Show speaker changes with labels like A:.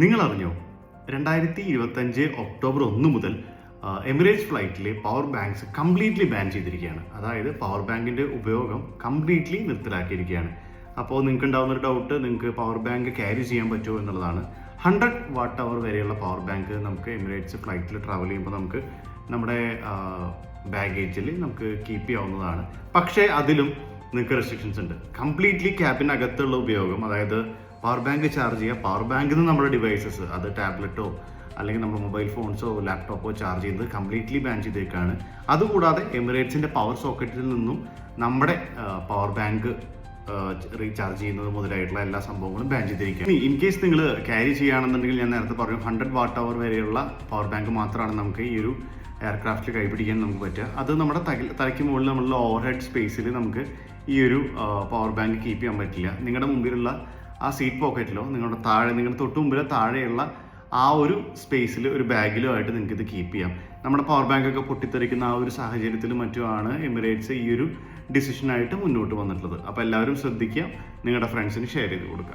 A: നിങ്ങൾ അറിഞ്ഞോ 2025 ഒക്ടോബർ 1 മുതൽ എമിറേറ്റ്സ് ഫ്ലൈറ്റിലെ പവർ ബാങ്ക്സ് കംപ്ലീറ്റ്ലി ബാൻ ചെയ്തിരിക്കുകയാണ്. അതായത് പവർ ബാങ്കിന്റെ ഉപയോഗം കംപ്ലീറ്റ്ലി നിർത്തലാക്കിയിരിക്കുകയാണ്. അപ്പോൾ നിങ്ങൾക്ക് ഉണ്ടാകുന്ന ഒരു ഡൗട്ട്, നിങ്ങൾക്ക് പവർ ബാങ്ക് ക്യാരി ചെയ്യാൻ പറ്റുമോ എന്നുള്ളതാണ്. 100 വാട്ട് അവർ വരെയുള്ള പവർ ബാങ്ക് നമുക്ക് എമിറേറ്റ്സ് ഫ്ലൈറ്റിൽ ട്രാവൽ ചെയ്യുമ്പോൾ നമുക്ക് നമ്മുടെ ബാഗേജിൽ നമുക്ക് കീപ്പ് ചെയ്യാവുന്നതാണ്. പക്ഷേ അതിലും നിങ്ങൾക്ക് റെസ്ട്രിക്ഷൻസ് ഉണ്ട്. കംപ്ലീറ്റ്ലി ക്യാബിനകത്തുള്ള ഉപയോഗം, അതായത് പവർ ബാങ്ക് ചാർജ് ചെയ്യുക, പവർ ബാങ്കിൽ നിന്ന് നമ്മുടെ ഡിവൈസസ്, അത് ടാബ്ലറ്റോ അല്ലെങ്കിൽ നമ്മുടെ മൊബൈൽ ഫോൺസോ ലാപ്ടോപ്പോ ചാർജ് ചെയ്യുന്നത് കംപ്ലീറ്റ്ലി ബാൻ ചെയ്തേക്കാണ്. അതുകൂടാതെ എമിറേറ്റ്സിൻ്റെ പവർ സോക്കറ്റിൽ നിന്നും നമ്മുടെ പവർ ബാങ്ക് റീചാർജ് ചെയ്യുന്നത് മുതലായിട്ടുള്ള എല്ലാ സംഭവങ്ങളും ബാൻ ചെയ്തിരിക്കുകയാണ്. ഇൻ കേസ് നിങ്ങൾ ക്യാരി ചെയ്യുകയാണെന്നുണ്ടെങ്കിൽ, ഞാൻ നേരത്തെ പറഞ്ഞു 100 വാട്ട് അവർ വരെയുള്ള പവർ ബാങ്ക് മാത്രമാണ് നമുക്ക് ഈ ഒരു എയർക്രാഫ്റ്റിൽ കൈപിടിക്കാൻ നമുക്ക് പറ്റുക. അത് നമ്മുടെ തലയ്ക്ക് മുകളിൽ നമ്മളുടെ ഓവർ ഹെഡ് സ്പേസിൽ നമുക്ക് ഈ ഒരു പവർ ബാങ്ക് കീപ്പ് ചെയ്യാൻ പറ്റില്ല. നിങ്ങളുടെ മുമ്പിലുള്ള ആ സീറ്റ് പോക്കറ്റിലോ നിങ്ങളുടെ തൊട്ട് മുമ്പിലോ താഴെയുള്ള ആ ഒരു സ്പേസിൽ ഒരു ബാഗിലോ ആയിട്ട് നിങ്ങൾക്ക് ഇത് കീപ്പ് ചെയ്യാം. നമ്മുടെ പവർ ബാങ്കൊക്കെ പൊട്ടിത്തെറിക്കുന്ന ആ ഒരു സാഹചര്യത്തിലും മറ്റുമാണ് എമിറേറ്റ്സ് ഈ ഒരു ഡിസിഷനായിട്ട് മുന്നോട്ട് വന്നിട്ടുള്ളത്. അപ്പോൾ എല്ലാവരും ശ്രദ്ധിക്കുക, നിങ്ങളുടെ ഫ്രണ്ട്സിന് ഷെയർ ചെയ്ത് കൊടുക്കുക.